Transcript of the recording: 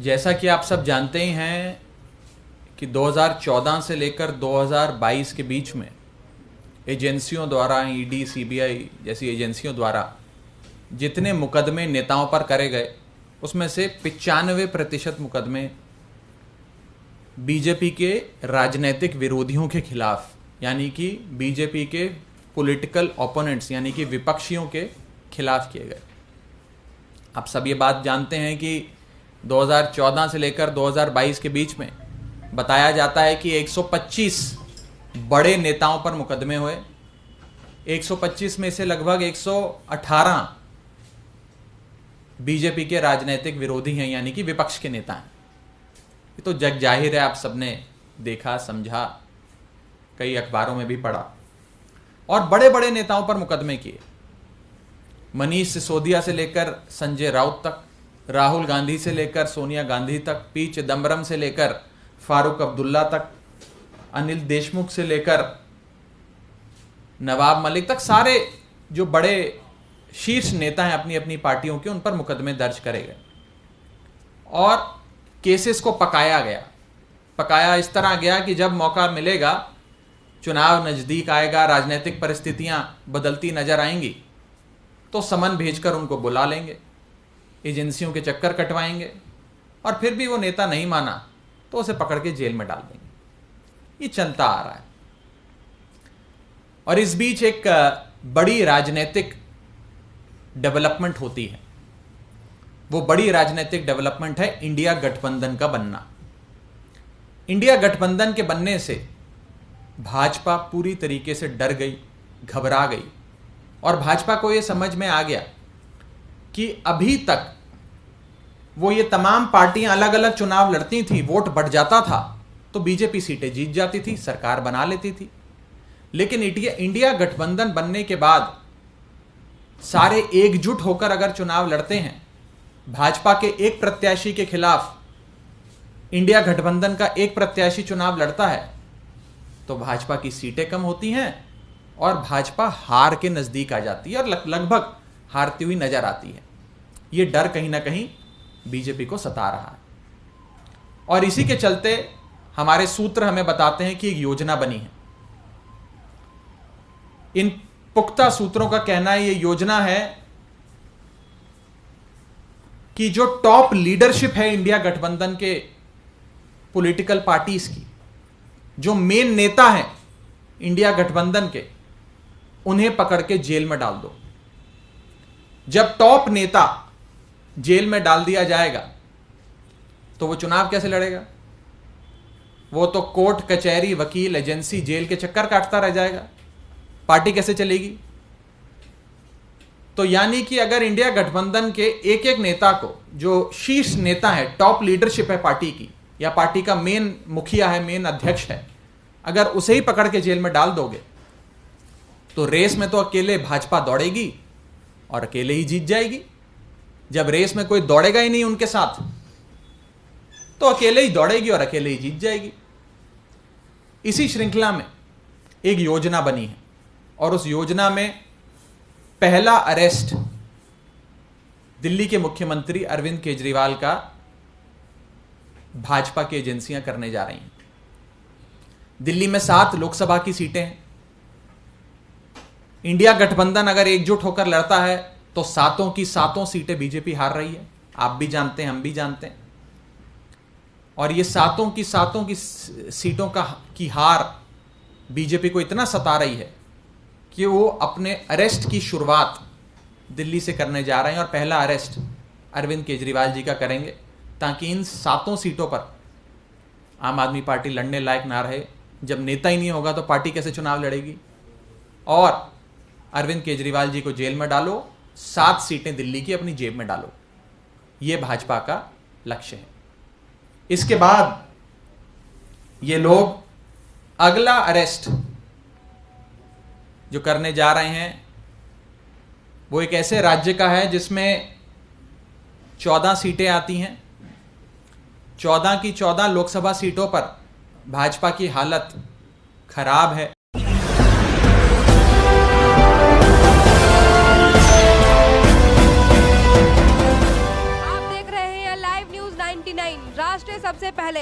जैसा कि आप सब जानते ही हैं कि 2014 से लेकर 2022 के बीच में एजेंसियों द्वारा ईडी, सीबीआई जैसी एजेंसियों द्वारा जितने मुकदमे नेताओं पर करे गए उसमें से 95% मुकदमे बीजेपी के राजनीतिक विरोधियों के खिलाफ, यानी कि बीजेपी के पॉलिटिकल ओपोनेंट्स यानी कि विपक्षियों के खिलाफ किए गए। आप सब ये बात जानते हैं कि 2014 से लेकर 2022 के बीच में बताया जाता है कि 125 बड़े नेताओं पर मुकदमे हुए। 125 में से लगभग 118 बीजेपी के राजनीतिक विरोधी हैं, यानी कि विपक्ष के नेता हैं। ये तो जग जाहिर है, आप सबने देखा, समझा, कई अखबारों में भी पढ़ा। और बड़े बड़े नेताओं पर मुकदमे किए। मनीष सिसोदिया से लेकर संजय राउत तक, राहुल गांधी से लेकर सोनिया गांधी तक, पी चिदम्बरम से लेकर फारूक अब्दुल्ला तक, अनिल देशमुख से लेकर नवाब मलिक तक, सारे जो बड़े शीर्ष नेता हैं अपनी अपनी पार्टियों के, उन पर मुकदमे दर्ज करे गए और केसेस को पकाया गया। पकाया इस तरह गया कि जब मौका मिलेगा, चुनाव नज़दीक आएगा, राजनीतिक परिस्थितियां बदलती नजर आएंगी, तो समन भेजकर उनको बुला लेंगे, एजेंसियों के चक्कर कटवाएंगे और फिर भी वो नेता नहीं माना तो उसे पकड़ के जेल में डाल देंगे। ये चलता आ रहा है। और इस बीच एक बड़ी राजनीतिक डेवलपमेंट होती है। वो बड़ी राजनीतिक डेवलपमेंट है इंडिया गठबंधन का बनना। इंडिया गठबंधन के बनने से भाजपा पूरी तरीके से डर गई, घबरा गई और भाजपा को यह समझ में आ गया कि अभी तक वो ये तमाम पार्टियां अलग अलग चुनाव लड़ती थी, वोट बढ़ जाता था तो बीजेपी सीटें जीत जाती थी, सरकार बना लेती थी। लेकिन इंडिया गठबंधन बनने के बाद सारे एकजुट होकर अगर चुनाव लड़ते हैं, भाजपा के एक प्रत्याशी के खिलाफ इंडिया गठबंधन का एक प्रत्याशी चुनाव लड़ता है तो भाजपा की सीटें कम होती हैं और भाजपा हार के नजदीक आ जाती है और लगभग हारती हुई नजर आती है। ये डर कहीं ना कहीं बीजेपी को सता रहा है और इसी के चलते हमारे सूत्र हमें बताते हैं कि एक योजना बनी है। इन पुख्ता सूत्रों का कहना है, ये योजना है कि जो टॉप लीडरशिप है इंडिया गठबंधन के पॉलिटिकल पार्टीज की, जो मेन नेता हैं इंडिया गठबंधन के, उन्हें पकड़ के जेल में डाल दो। जब टॉप नेता जेल में डाल दिया जाएगा तो वो चुनाव कैसे लड़ेगा? वो तो कोर्ट, कचहरी, वकील, एजेंसी, जेल के चक्कर काटता रह जाएगा। पार्टी कैसे चलेगी? तो यानी कि अगर इंडिया गठबंधन के एक एक नेता को, जो शीर्ष नेता है, टॉप लीडरशिप है पार्टी की, या पार्टी का मेन मुखिया है, मेन अध्यक्ष है, अगर उसे ही पकड़ के जेल में डाल दोगे तो रेस में तो अकेले भाजपा दौड़ेगी और अकेले ही जीत जाएगी। जब रेस में कोई दौड़ेगा ही नहीं उनके साथ तो अकेले ही दौड़ेगी और अकेले ही जीत जाएगी। इसी श्रृंखला में एक योजना बनी है और उस योजना में पहला अरेस्ट दिल्ली के मुख्यमंत्री अरविंद केजरीवाल का भाजपा की एजेंसियां करने जा रही हैं। दिल्ली में 7 लोकसभा की सीटें हैं। इंडिया गठबंधन अगर एकजुट होकर लड़ता है तो 7 की 7 सीटें बीजेपी हार रही है। आप भी जानते हैं, हम भी जानते हैं। और ये 7 की 7 की सीटों की हार बीजेपी को इतना सता रही है कि वो अपने अरेस्ट की शुरुआत दिल्ली से करने जा रहे हैं और पहला अरेस्ट अरविंद केजरीवाल जी का करेंगे, ताकि इन 7 सीटों पर आम आदमी पार्टी लड़ने लायक ना रहे। जब नेता ही नहीं होगा तो पार्टी कैसे चुनाव लड़ेगी? और अरविंद केजरीवाल जी को जेल में डालो, 7 सीटें दिल्ली की अपनी जेब में डालो। ये भाजपा का लक्ष्य है। इसके बाद ये लोग अगला अरेस्ट जो करने जा रहे हैं वो एक ऐसे राज्य का है जिसमें 14 सीटें आती हैं। 14 की 14 लोकसभा सीटों पर भाजपा की हालत खराब है। आप देख रहे हैं लाइव न्यूज 99। सबसे पहले।